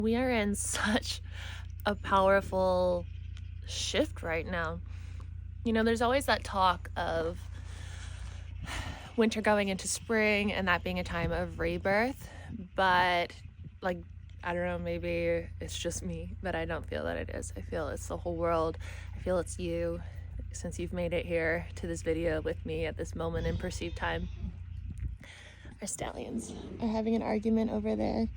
We are in such a powerful shift right now. You know, there's always that talk of winter going into spring and that being a time of rebirth, but like, I don't know, maybe it's just me, but I don't feel that it is. I feel it's the whole world. I feel it's you, since you've made it here to this video with me at this moment in perceived time. Our stallions are having an argument over there.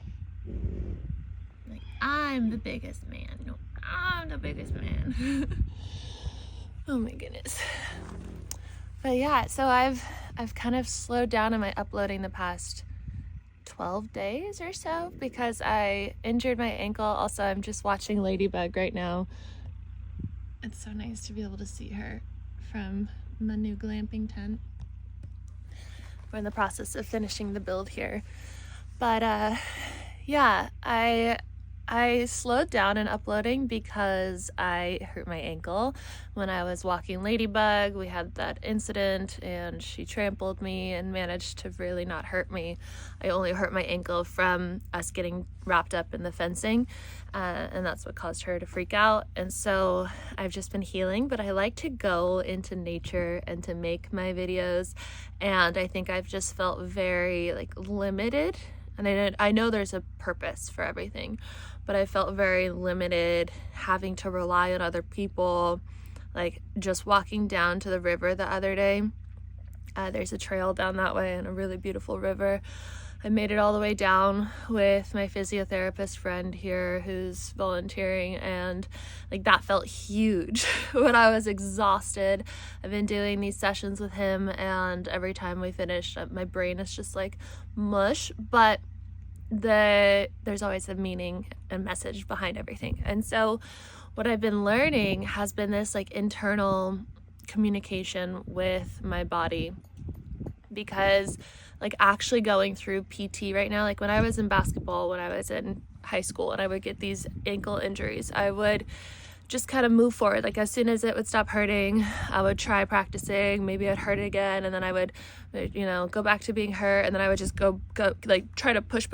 Like, I'm the biggest man. No, I'm the biggest man. Oh my goodness. But yeah, so I've kind of slowed down on my uploading the past 12 days or so because I injured my ankle. Also, I'm just watching Ladybug right now. It's so nice to be able to see her from my new glamping tent. We're in the process of finishing the build here. But yeah, I slowed down in uploading because I hurt my ankle when I was walking Ladybug. We had that incident and she trampled me and managed to really not hurt me. I only hurt my ankle from us getting wrapped up in the fencing, and that's what caused her to freak out. And so I've just been healing, but I like to go into nature and to make my videos, and I think I've just felt very limited. And I know there's a purpose for everything, but I felt very limited having to rely on other people. Like just walking down to the river the other day, there's a trail down that way and a really beautiful river. I made it all the way down with my physiotherapist friend here who's volunteering, and that felt huge when I was exhausted. I've been doing these sessions with him, and every time we finish, my brain is just like mush, but there's always a meaning and message behind everything. And so what I've been learning has been this internal communication with my body, because actually going through PT right now, when I was in basketball, when I was in high school and I would get these ankle injuries, I would just kind of move forward. As soon as it would stop hurting, I would try practicing. Maybe I'd hurt again, and then I would, go back to being hurt, and then I would just go try to push.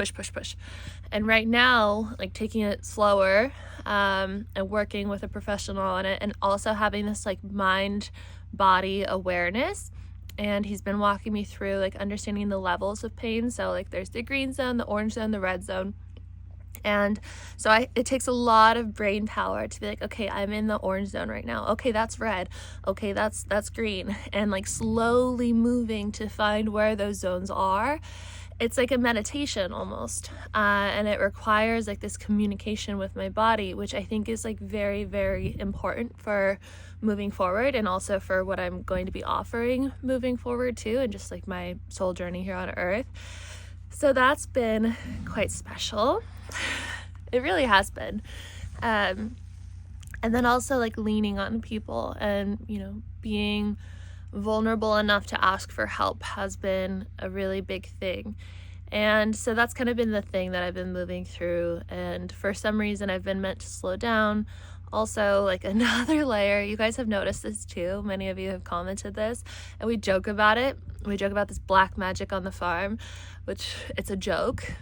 And right now, taking it slower, and working with a professional on it, and also having this mind body awareness. And he's been walking me through understanding the levels of pain. So there's the green zone, the orange zone, the red zone. And so it takes a lot of brain power to be okay, I'm in the orange zone right now. Okay, that's red. Okay, that's green. And slowly moving to find where those zones are. It's like a meditation almost. And it requires this communication with my body, which I think is very, very important for moving forward, and also for what I'm going to be offering moving forward too, and just my soul journey here on earth. So that's been quite special. It really has been. And then also leaning on people and, being vulnerable enough to ask for help has been a really big thing. And so that's kind of been the thing that I've been moving through. And for some reason, I've been meant to slow down. Also, another layer, you guys have noticed this too. Many of you have commented this, and we joke about it. We joke about this black magic on the farm, which it's a joke,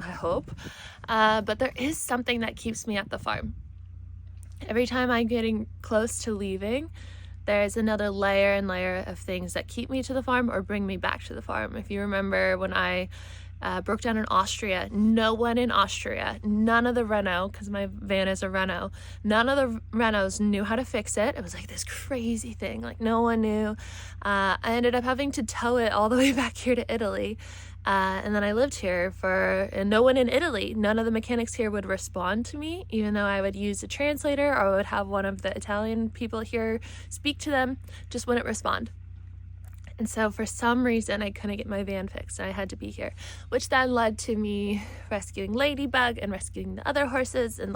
I hope. But there is something that keeps me at the farm. Every time I'm getting close to leaving, there's another layer and layer of things that keep me to the farm or bring me back to the farm. If you remember when I broke down in Austria, no one in Austria, none of the Renault, because my van is a Renault, none of the Renaults knew how to fix it. It was this crazy thing, no one knew. I ended up having to tow it all the way back here to Italy. And then I lived here and no one in Italy, none of the mechanics here would respond to me, even though I would use a translator or I would have one of the Italian people here speak to them, just wouldn't respond. And so for some reason, I couldn't get my van fixed, and I had to be here, which then led to me rescuing Ladybug and rescuing the other horses and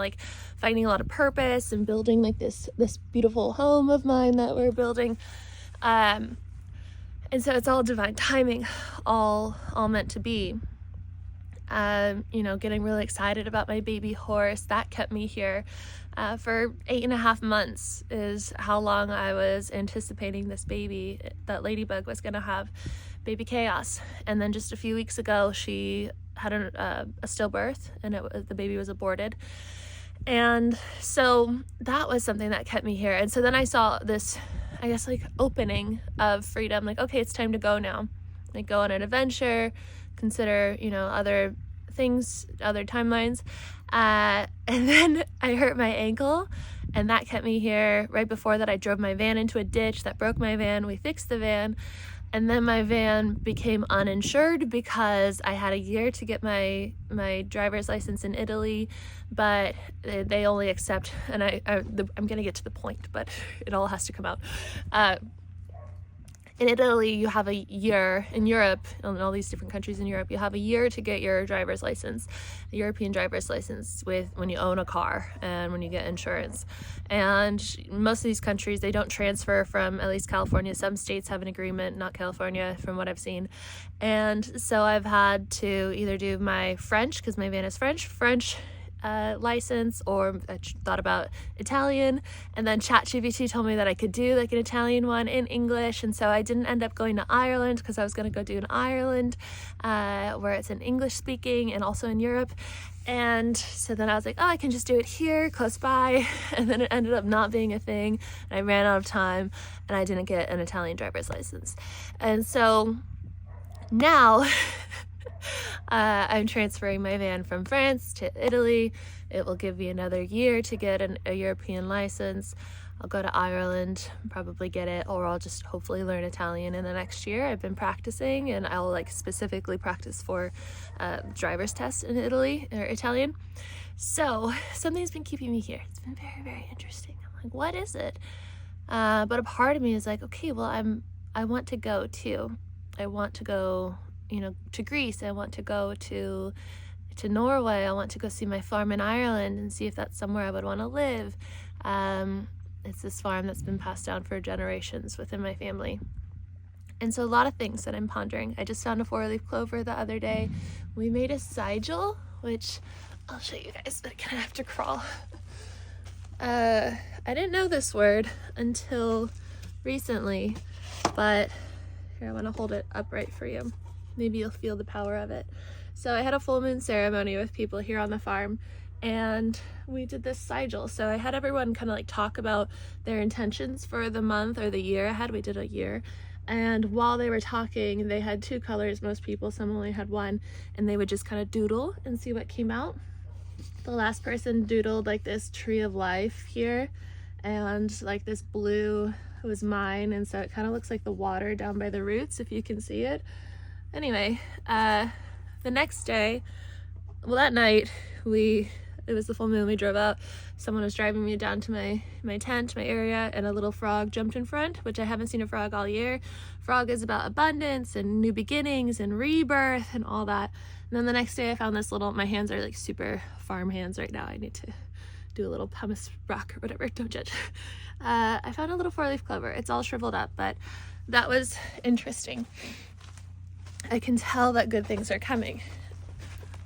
finding a lot of purpose and building this beautiful home of mine that we're building. And so it's all divine timing, all meant to be. Getting really excited about my baby horse, that kept me here. For 8.5 months is how long I was anticipating this baby that Ladybug was going to have, baby Chaos. And then just a few weeks ago, she had a stillbirth, and the baby was aborted. And so that was something that kept me here. And so then I saw this, I guess, like opening of freedom, like, okay, it's time to go now, like go on an adventure, consider, you know, other things, other timelines. And then I hurt my ankle, and that kept me here. Right before that, I drove my van into a ditch that broke my van. We fixed the van, and then my van became uninsured because I had a year to get my driver's license in Italy, but they only accept, and I'm gonna get to the point, but it all has to come out. In Italy, you have a year. In Europe, in all these different countries in Europe, you have a year to get your driver's license, a European driver's license, when you own a car and when you get insurance. And most of these countries, they don't transfer from, at least California. Some states have an agreement, not California, from what I've seen. And so I've had to either do my French, because my van is French license, or I thought about Italian, and then ChatGPT told me that I could do like an Italian one in English, and so I didn't end up going to Ireland because I was going to go do in Ireland, where it's in English speaking, and also in Europe. And so then I was like, oh, I can just do it here close by, and then it ended up not being a thing, and I ran out of time, and I didn't get an Italian driver's license. And so now I'm transferring my van from France to Italy. It will give me another year to get a European license. I'll go to Ireland, probably get it, or I'll just hopefully learn Italian in the next year. I've been practicing, and I'll like specifically practice for driver's test in Italy, or Italian. So something's been keeping me here. It's been very, very interesting. I'm like, what is it? But a part of me is like, okay, well, I want to go too. I want to go, you know, to Greece. I want to go to Norway. I want to go see my farm in Ireland and see if that's somewhere I would want to live. It's this farm that's been passed down for generations within my family. And so a lot of things that I'm pondering. I just found a 4-leaf clover the other day. We made a sigil, which I'll show you guys, but I kind of have to crawl. I didn't know this word until recently, but here, I want to hold it upright for you. Maybe you'll feel the power of it. So I had a full moon ceremony with people here on the farm, and we did this sigil. So I had everyone kind of like talk about their intentions for the month or the year ahead. We did a year. And while they were talking, they had 2 colors, most people, some only had 1, and they would just kind of doodle and see what came out. The last person doodled like this tree of life here, and like this blue was mine, and so it kind of looks like the water down by the roots, if you can see it. Anyway, the next day, well, that night, it was the full moon, we drove out. Someone was driving me down to my tent, my area, and a little frog jumped in front, which I haven't seen a frog all year. Frog is about abundance and new beginnings and rebirth and all that. And then the next day I found this little, my hands are like super farm hands right now. I need to do a little pumice rock or whatever, don't judge. I found a little 4-leaf clover. It's all shriveled up, but that was interesting. I can tell that good things are coming.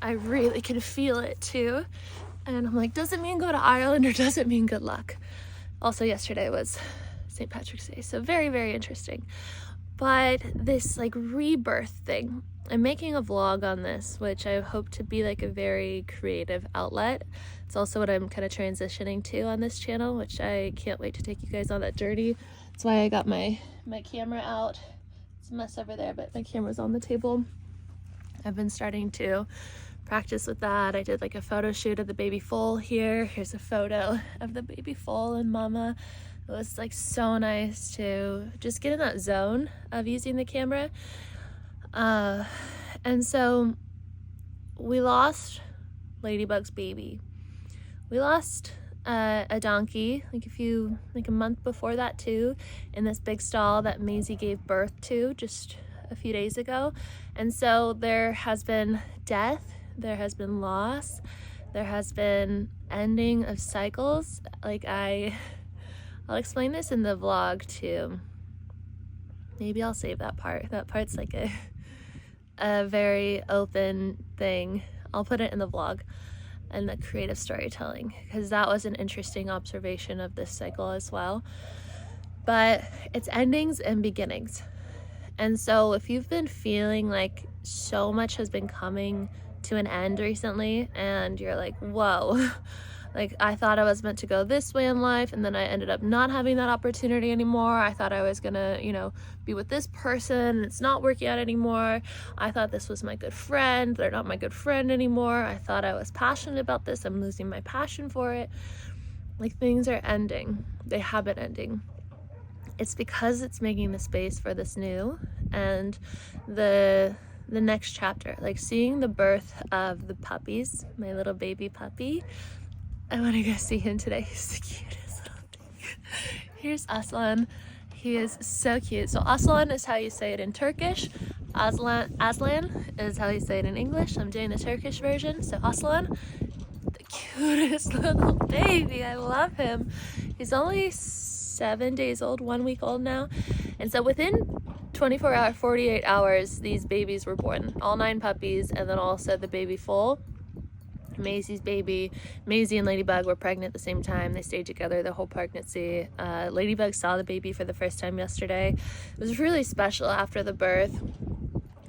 I really can feel it too. And I'm like, does it mean go to Ireland or does it mean good luck? Also, yesterday was St. Patrick's Day, so very, very interesting. But this like rebirth thing, I'm making a vlog on this, which I hope to be like a very creative outlet. It's also what I'm kind of transitioning to on this channel, which I can't wait to take you guys on that journey. That's why I got my camera out. It's a mess over there, but my camera's on the table. I've been starting to practice with that. I did like a photo shoot of the baby foal here. Here's a photo of the baby foal and mama. It was like so nice to just get in that zone of using the camera. And so we lost Ladybug's baby. We lost a donkey like a month before that too, in this big stall that Maisie gave birth to just a few days ago. And so there has been death, there has been loss, there has been ending of cycles. Like I'll explain this in the vlog too. Maybe I'll save that part. That part's like a very open thing. I'll put it in the vlog and the creative storytelling, because that was an interesting observation of this cycle as well. But it's endings and beginnings. And so if you've been feeling like so much has been coming to an end recently and you're like, whoa, like I thought I was meant to go this way in life, and then I ended up not having that opportunity anymore. I thought I was gonna, be with this person, and it's not working out anymore. I thought this was my good friend. They're not my good friend anymore. I thought I was passionate about this. I'm losing my passion for it. Like, things are ending. They have been ending. It's because it's making the space for this new and the next chapter, like seeing the birth of the puppies, my little baby puppy. I want to go see him today. He's the cutest little thing. Here's Aslan. He is so cute. So Aslan is how you say it in Turkish. Aslan is how you say it in English. I'm doing the Turkish version. So Aslan, the cutest little baby. I love him. He's only 7 days old, 1 week old now. And so within 48 hours, these babies were born. All 9 puppies, and then also the baby foal. Maisie's baby. Maisie and Ladybug were pregnant at the same time. They stayed together the whole pregnancy. Ladybug saw the baby for the first time yesterday. It was really special after the birth.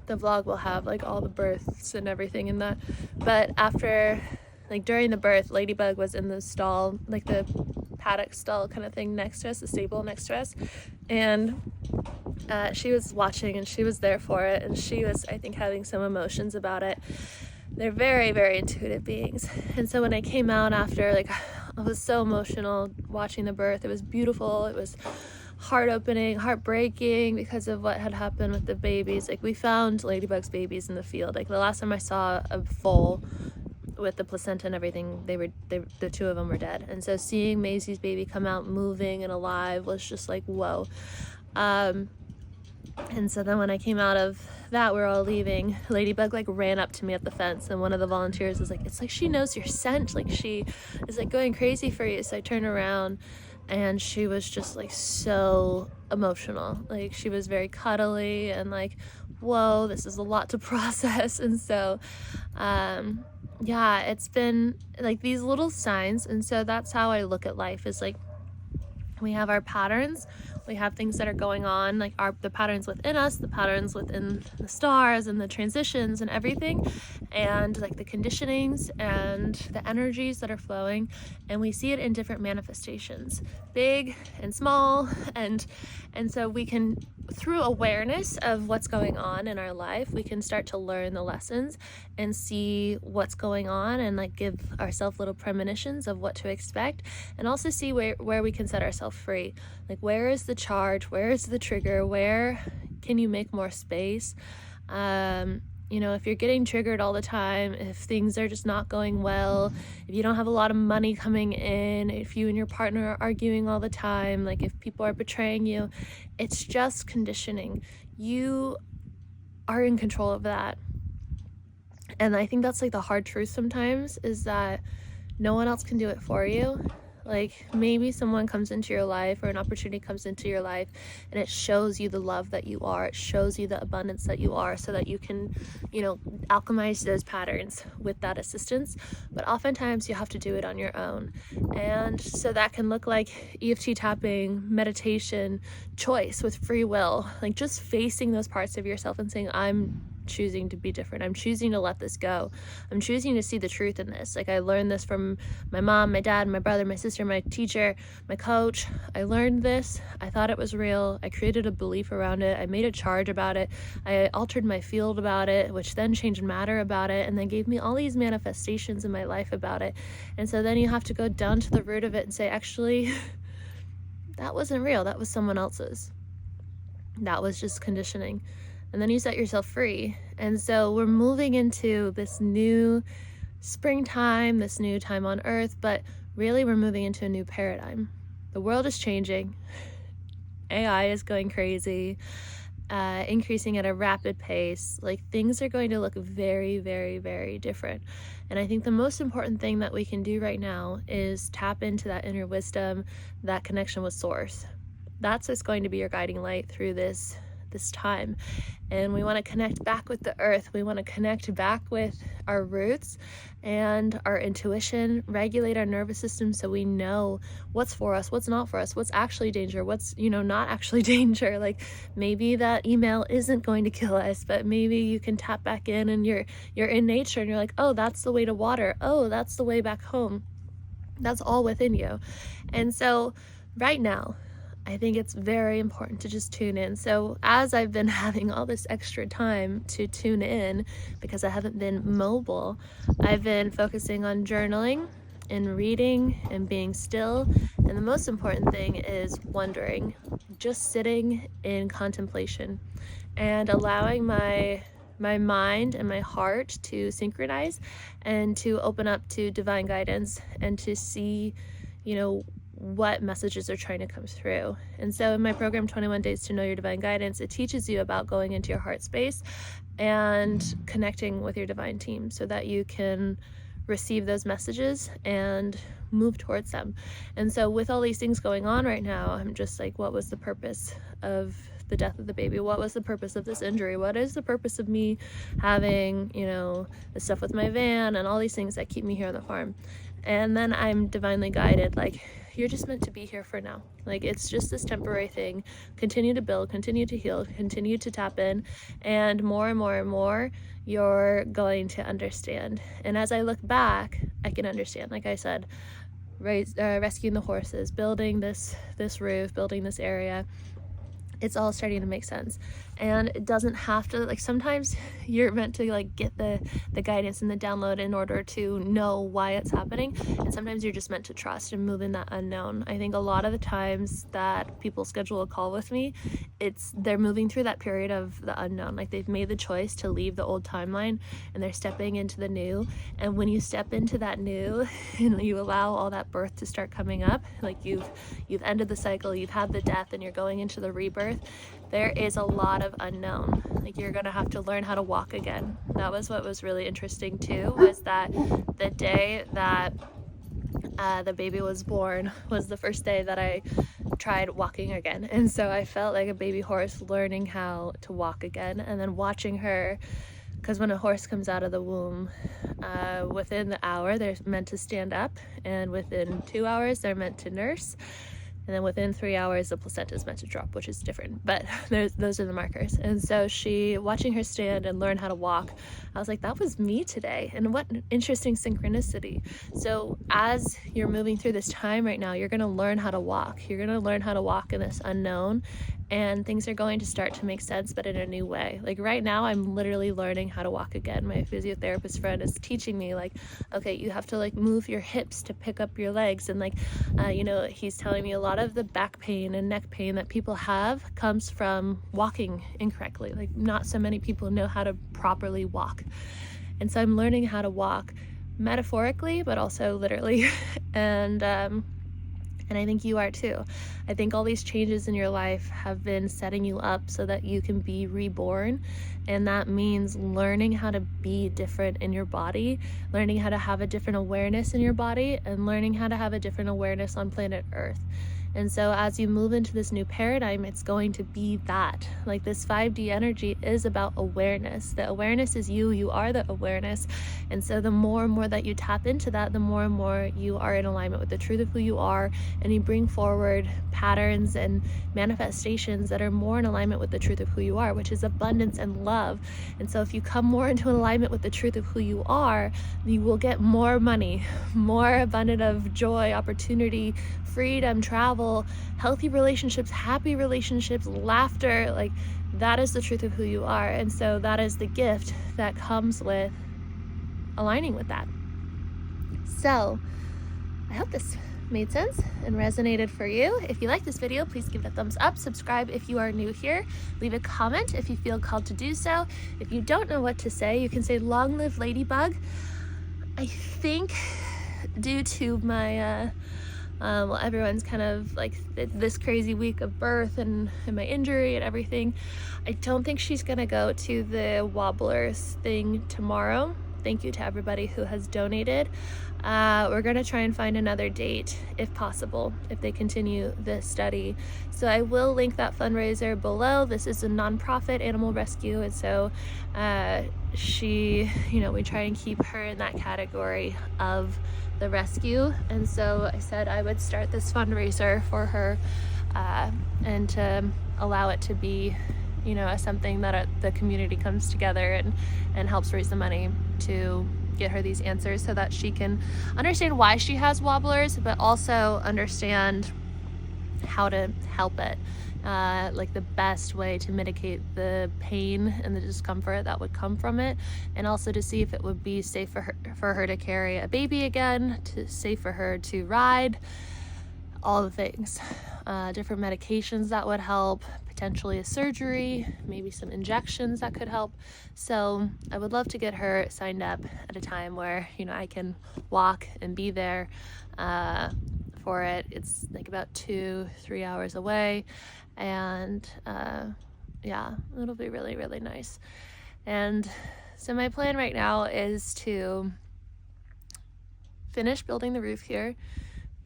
The vlog will have like all the births and everything in that. But after, like during the birth, Ladybug was in the stall, like the paddock stall kind of thing next to us, the stable next to us. And she was watching and she was there for it. And she was, I think, having some emotions about it. They're very, very intuitive beings. And so when I came out after, like, I was so emotional watching the birth. It was beautiful. It was heart-opening, heartbreaking because of what had happened with the babies. Like, we found Ladybug's babies in the field. Like, the last time I saw a foal with the placenta and everything, the 2 of them were dead. And so seeing Maisie's baby come out moving and alive was just like, whoa. And so then when I came out of that, we're all leaving, Ladybug like ran up to me at the fence, and one of the volunteers was like, it's like she knows your scent, like she is like going crazy for you. So I turned around and she was just like so emotional. Like, she was very cuddly and like, whoa, this is a lot to process. And so yeah, it's been like these little signs. And so that's how I look at life, is like, we have our patterns, we have things that are going on, like the patterns within us, the patterns within the stars and the transitions and everything, and like the conditionings and the energies that are flowing, and we see it in different manifestations, big and small, and so we can, through awareness of what's going on in our life, we can start to learn the lessons and see what's going on, and like give ourselves little premonitions of what to expect, and also see where we can set ourselves free. Like, where is the charge, where is the trigger, where can you make more space? If you're getting triggered all the time, if things are just not going well, if you don't have a lot of money coming in, if you and your partner are arguing all the time, like if people are betraying you, it's just conditioning. You are in control of that. And I think that's like the hard truth sometimes, is that no one else can do it for you. Like, maybe someone comes into your life, or an opportunity comes into your life, and it shows you the love that you are. It shows you the abundance that you are, so that you can, alchemize those patterns with that assistance. But oftentimes you have to do it on your own. And so that can look like EFT tapping, meditation, choice with free will, like just facing those parts of yourself and saying, I'm choosing to be different. I'm choosing to let this go. I'm choosing to see the truth in this. Like, I learned this from my mom, my dad, my brother, my sister, my teacher, my coach. I learned this. I thought it was real. I created a belief around it. I made a charge about it. I altered my field about it, which then changed matter about it, and then gave me all these manifestations in my life about it. And so then you have to go down to the root of it and say, actually, that wasn't real. That was someone else's. That was just conditioning. And then you set yourself free. And so we're moving into this new springtime, this new time on earth, but really we're moving into a new paradigm. The world is changing. AI is going crazy, increasing at a rapid pace. Like, things are going to look very, very, very different. And I think the most important thing that we can do right now is tap into that inner wisdom, that connection with source. That's what's going to be your guiding light through this this time. And we want to connect back with the earth. We want to connect back with our roots and our intuition, regulate our nervous system so we know what's for us, what's not for us, what's actually danger, what's, not actually danger. Like maybe that email isn't going to kill us, but maybe you can tap back in and you're in nature and you're like, oh, that's the way to water. Oh, that's the way back home. That's all within you. And so right now, I think it's very important to just tune in. So as I've been having all this extra time to tune in because I haven't been mobile, I've been focusing on journaling and reading and being still. And the most important thing is wondering, just sitting in contemplation and allowing my mind and my heart to synchronize and to open up to divine guidance and to see, what messages are trying to come through. And so in my program, 21 Days to Know Your Divine Guidance, it teaches you about going into your heart space and connecting with your divine team so that you can receive those messages and move towards them. And so with all these things going on right now, I'm just like, what was the purpose of the death of the baby? What was the purpose of this injury? What is the purpose of me having, the stuff with my van and all these things that keep me here on the farm? And then I'm divinely guided, like, you're just meant to be here for now. Like, it's just this temporary thing. Continue to build, continue to heal, continue to tap in, and more and more and more, you're going to understand. And as I look back, I can understand. Like I said, rescuing the horses, building this roof, building this area, it's all starting to make sense. And it doesn't have to, like, sometimes you're meant to like get the guidance and the download in order to know why it's happening, and sometimes you're just meant to trust and move in that unknown. I think a lot of the times that people schedule a call with me, they're moving through that period of the unknown. Like, they've made the choice to leave the old timeline and they're stepping into the new. And when you step into that new and you allow all that birth to start coming up, like you've ended the cycle, you've had the death, and you're going into the rebirth, there is a lot of unknown. Like, you're gonna have to learn how to walk again. That was what was really interesting too, was that the day that the baby was born was the first day that I tried walking again. And so I felt like a baby horse learning how to walk again, and then watching her, because when a horse comes out of the womb, within the hour they're meant to stand up, and within 2 hours they're meant to nurse, and then within 3 hours the placenta is meant to drop, which is different, but those are the markers. And so watching her stand and learn how to walk, I was like, that was me today. And what an interesting synchronicity. So as you're moving through this time right now, you're going to learn how to walk. You're going to learn how to walk in this unknown, and things are going to start to make sense, but in a new way. Like right now, I'm literally learning how to walk again. My physiotherapist friend is teaching me, like, okay, you have to like move your hips to pick up your legs. And like, he's telling me a lot of the back pain and neck pain that people have comes from walking incorrectly. Like, not so many people know how to properly walk. And so I'm learning how to walk metaphorically, but also literally. And I think you are too. I think all these changes in your life have been setting you up so that you can be reborn. And that means learning how to be different in your body, learning how to have a different awareness in your body, and learning how to have a different awareness on planet Earth. And so as you move into this new paradigm, it's going to be that. Like, this 5D energy is about awareness. The awareness is you. You are the awareness. And so the more and more that you tap into that, the more and more you are in alignment with the truth of who you are, and you bring forward patterns and manifestations that are more in alignment with the truth of who you are, which is abundance and love. And so if you come more into alignment with the truth of who you are, you will get more money, more abundant of joy, opportunity, freedom, travel, healthy relationships, happy relationships, laughter. Like, that is the truth of who you are. And so that is the gift that comes with aligning with that. So I hope this made sense and resonated for you. If you like this video, please give it a thumbs up. Subscribe if you are new here. Leave a comment if you feel called to do so. If you don't know what to say, you can say long live Ladybug. I think due to my everyone's kind of like this crazy week of birth and my injury and everything, I don't think she's gonna go to the Wobblers thing tomorrow. Thank you to everybody who has donated. We're going to try and find another date if possible, if they continue this study. So I will link that fundraiser below. This is a nonprofit animal rescue, and so we try and keep her in that category of the rescue. And so I said I would start this fundraiser for her and to allow it to be something that the community comes together and helps raise the money to get her these answers so that she can understand why she has wobblers, but also understand how to help it, like the best way to mitigate the pain and the discomfort that would come from it, and also to see if it would be safe for her to carry a baby again, safe for her to ride, all the things, different medications that would help, potentially a surgery, maybe some injections that could help. So I would love to get her signed up at a time where I can walk and be there for it. It's like about 2-3 hours away, and yeah, it'll be really, really nice. And so my plan right now is to finish building the roof here,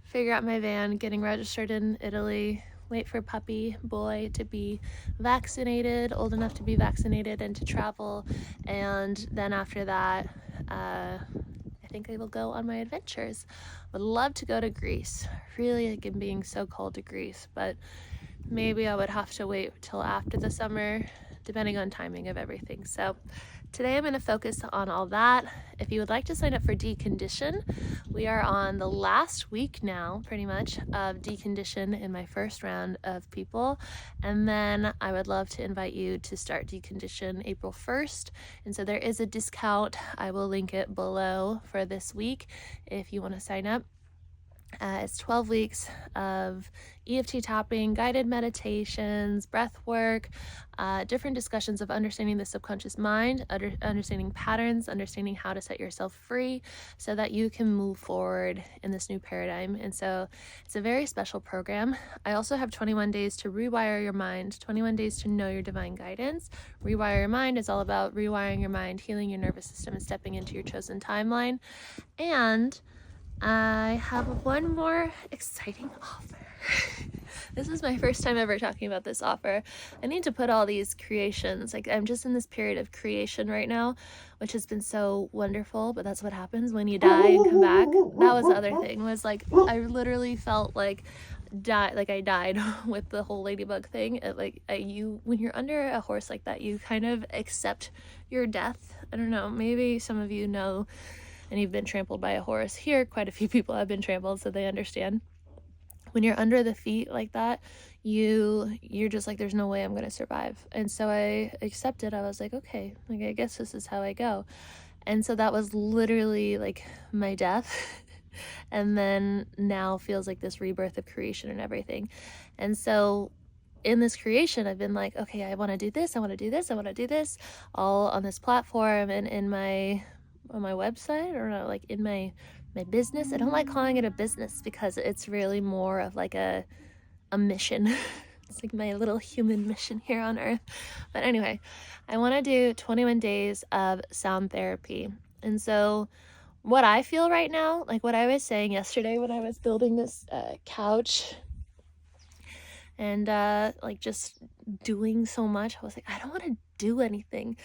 figure out my van, getting registered in Italy, wait for puppy boy to be vaccinated, old enough to be vaccinated and to travel, and then after that, I think I will go on my adventures. Would love to go to Greece. Really like it being so cold to Greece, but maybe I would have to wait till after the summer, depending on timing of everything. So today I'm going to focus on all that. If you would like to sign up for Decondition, we are on the last week now, pretty much, of Decondition in my first round of people. And then I would love to invite you to start Decondition April 1st. And so there is a discount. I will link it below for this week if you want to sign up. It's 12 weeks of EFT tapping, guided meditations, breath work, different discussions of understanding the subconscious mind, understanding patterns, understanding how to set yourself free so that you can move forward in this new paradigm. And so it's a very special program. I also have 21 days to rewire your mind, 21 days to know your divine guidance. Rewire your mind is all about rewiring your mind, healing your nervous system, and stepping into your chosen timeline. And I have one more exciting offer. This is my first time ever talking about this offer. I need to put all these creations, like I'm just in this period of creation right now, which has been so wonderful, but that's what happens when you die and come back. That was the other thing, was like I literally felt like I died with the whole ladybug thing. When you're under a horse like that, you kind of accept your death. I don't know, maybe some of you know and you've been trampled by a horse. Here, quite a few people have been trampled, so they understand. When you're under the feet like that, you're just like, there's no way I'm going to survive. And so I accepted. I was like, okay, like I guess this is how I go. And so that was literally like my death. And then now feels like this rebirth of creation and everything. And so in this creation, I've been like, okay, I want to do this, I want to do this, I want to do this, all on this platform and on my website, or like in my business. I don't like calling it a business because it's really more of like a mission. It's like my little human mission here on earth. But anyway, I want to do 21 days of sound therapy. And so what I feel right now, like what I was saying yesterday when I was building this couch and like just doing so much, I was like, I don't want to do anything.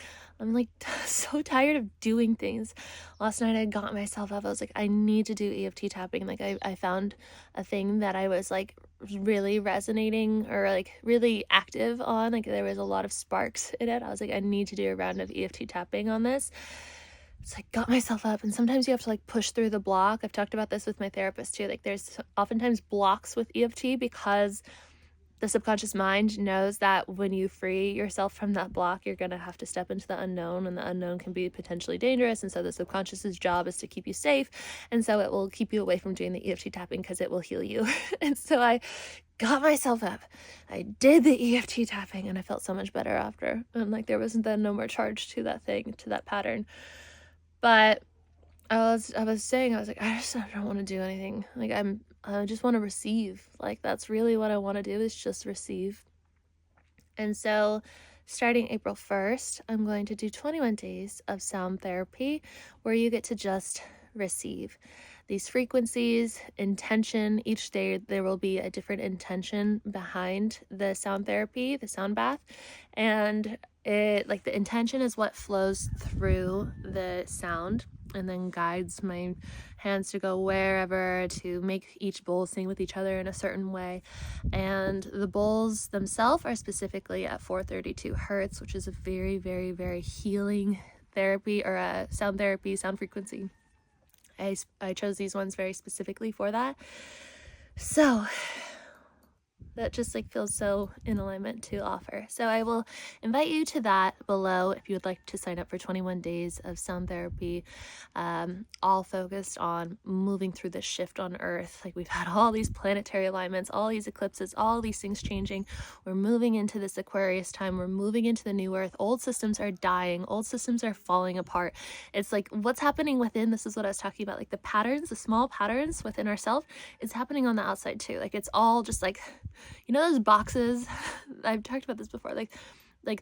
I'm like so tired of doing things. Last night I got myself up. I was like, I need to do EFT tapping. Like I found a thing that I was like really resonating or like really active on. Like there was a lot of sparks in it. I was like, I need to do a round of EFT tapping on this. So I got myself up, and sometimes you have to like push through the block. I've talked about this with my therapist too. Like there's oftentimes blocks with EFT because the subconscious mind knows that when you free yourself from that block, you're going to have to step into the unknown, and the unknown can be potentially dangerous. And so the subconscious's job is to keep you safe. And so it will keep you away from doing the EFT tapping because it will heal you. And so I got myself up. I did the EFT tapping and I felt so much better after. And like there wasn't then no more charge to that thing, to that pattern. But I was saying, I was like, I don't want to do anything. Like I just want to receive. Like that's really what I want to do, is just receive. And so starting April 1st, I'm going to do 21 days of sound therapy where you get to just receive. these frequencies, intention. Each day there will be a different intention behind the sound therapy, the sound bath. And like the intention is what flows through the sound and then guides my hands to go wherever, to make each bowl sing with each other in a certain way. And the bowls themselves are specifically at 432 hertz, which is a very, very, very healing therapy, or a sound therapy, sound frequency. I chose these ones very specifically for that. So that just like feels so in alignment to offer. So I will invite you to that below if you would like to sign up for 21 days of sound therapy, all focused on moving through this shift on Earth. Like, we've had all these planetary alignments, all these eclipses, all these things changing. We're moving into this Aquarius time. We're moving into the new Earth. Old systems are dying. Old systems are falling apart. It's like what's happening within. This is what I was talking about, like the patterns, the small patterns within ourselves. It's happening on the outside too. Like, it's all just like, you know, those boxes, I've talked about this before, like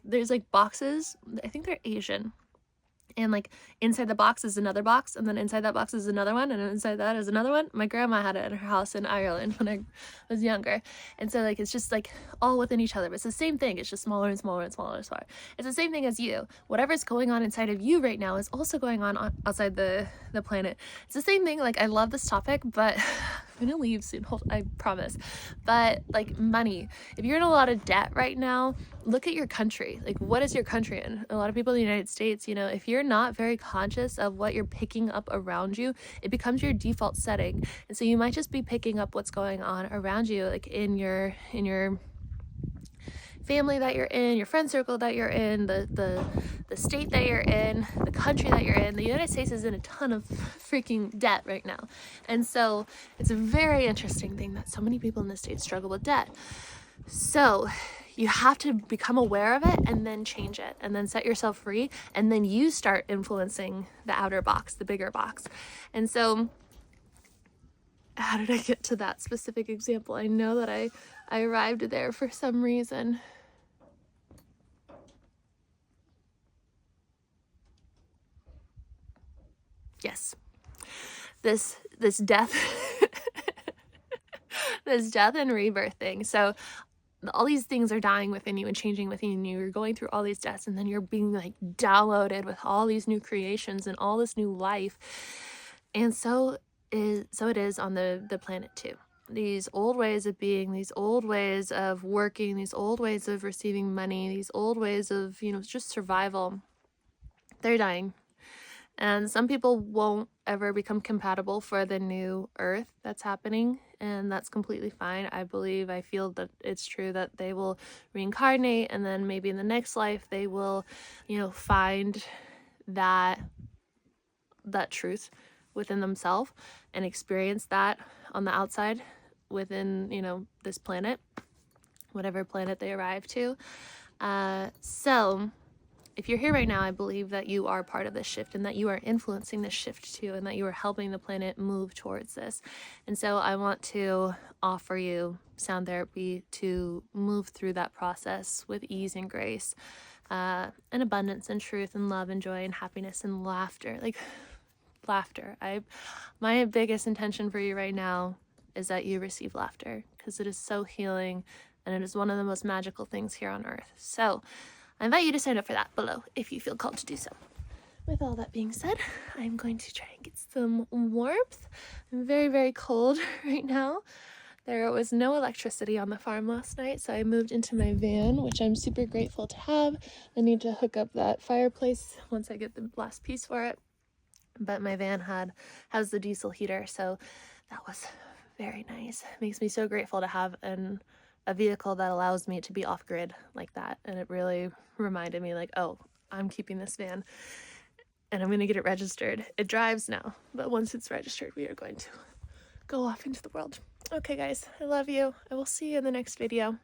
there's like boxes, I think they're Asian, and like inside the box is another box, and then inside that box is another one, and inside that is another one. My grandma had it at her house in Ireland when I was younger. And so like it's just like all within each other, but it's the same thing. It's just smaller and smaller and smaller and smaller. It's the same thing as you. Whatever's going on inside of you right now is also going on outside the planet. It's the same thing. Like, I love this topic, but I'm gonna leave soon, I promise. But like money, if you're in a lot of debt right now, look at your country. Like, what is your country in? A lot of people in the United States, you know, if you're not very conscious of what you're picking up around you, it becomes your default setting. And so you might just be picking up what's going on around you, like in your family that you're in, your friend circle that you're in, the state that you're in, the country that you're in. The United States is in a ton of freaking debt right now. And so it's a very interesting thing that so many people in the States struggle with debt. So you have to become aware of it and then change it and then set yourself free. And then you start influencing the outer box, the bigger box. And so how did I get to that specific example? I know that I arrived there for some reason. Yes, this death, this death and rebirth thing. So all these things are dying within you and changing within you. You're going through all these deaths, and then you're being like downloaded with all these new creations and all this new life. And so it is on the planet too. These old ways of being, these old ways of working, these old ways of receiving money, these old ways of, you know, just survival, they're dying. And some people won't ever become compatible for the new Earth that's happening, and that's completely fine. I feel that it's true that they will reincarnate, and then maybe in the next life they will, you know, find that truth within themselves and experience that on the outside within, you know, this planet, whatever planet they arrive to. So if you're here right now, I believe that you are part of this shift and that you are influencing this shift too, and that you are helping the planet move towards this. And so I want to offer you sound therapy to move through that process with ease and grace, and abundance and truth and love and joy and happiness and laughter. Like, laughter. My biggest intention for you right now is that you receive laughter, because it is so healing and it is one of the most magical things here on Earth. So I invite you to sign up for that below if you feel called to do so. With all that being said, I'm going to try and get some warmth. I'm very, very cold right now. There was no electricity on the farm last night, so I moved into my van, which I'm super grateful to have. I need to hook up that fireplace once I get the last piece for it. But my van has the diesel heater, so that was very nice. It makes me so grateful to have a vehicle that allows me to be off grid like that. And it really reminded me, like, oh, I'm keeping this van and I'm going to get it registered. It drives now, but once it's registered, we are going to go off into the world. Okay, guys, I love you. I will see you in the next video.